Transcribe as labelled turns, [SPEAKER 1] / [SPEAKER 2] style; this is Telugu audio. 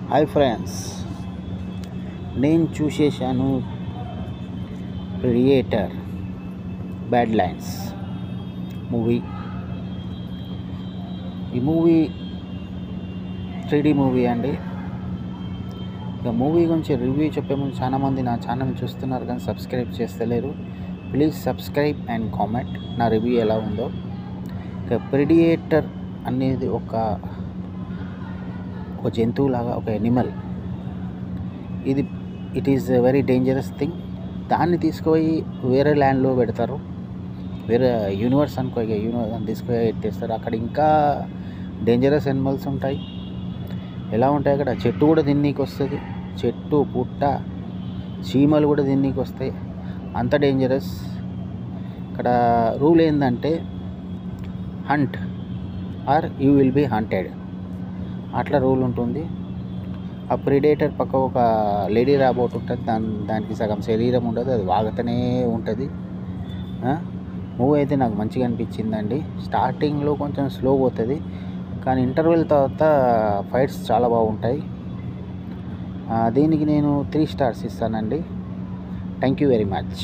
[SPEAKER 1] హాయ్ ఫ్రెండ్స్, నేను చూసేసాను ప్రిడియేటర్ బ్యాడ్ లైన్స్ మూవీ. ఈ మూవీ 3D మూవీ అండి. ఇక మూవీ గురించి రివ్యూ చెప్పే ముందు చాలామంది నా ఛానల్ చూస్తున్నారు కానీ సబ్స్క్రైబ్ చేస్తలేరు. ప్లీజ్ సబ్స్క్రైబ్ అండ్ కామెంట్ నా రివ్యూ ఎలా ఉందో. ఇక ప్రిడియేటర్ అనేది ఒక జంతువులాగా, ఒక Animal. It is a very dangerous thing. దాన్ని తీసుకుపోయి వేరే ల్యాండ్లో పెడతారు, వేరే యూనివర్స్ అనుకో. ఇక యూనివర్స్ తీసుకుపోయి ఎత్తేస్తారు. అక్కడ ఇంకా డేంజరస్ ఎనిమల్స్ ఉంటాయి. ఎలా ఉంటాయి అక్కడ? చెట్టు కూడా తిన్నీకి వస్తుంది, చెట్టు పుట్ట చీమలు కూడా తిన్నీకి వస్తాయి. అంత డేంజరస్. ఇక్కడ రూల్ ఏంటంటే hunt or you will be hunted, అట్లా రూల్ ఉంటుంది. ఆ ప్రిడేటర్ పక్క ఒక లేడీ రాబోట్ ఉంటుంది, దానికి సగం శరీరం ఉండదు, అది వాగుతూనే ఉంటుంది. మూవీ అయితే నాకు మంచిగా అనిపించిందండి. స్టార్టింగ్లో కొంచెం స్లో పోతుంది కానీ ఇంటర్వెల్ తర్వాత ఫైట్స్ చాలా బాగుంటాయి. దీనికి నేను 3 స్టార్స్ ఇస్తానండి. Thank you very much.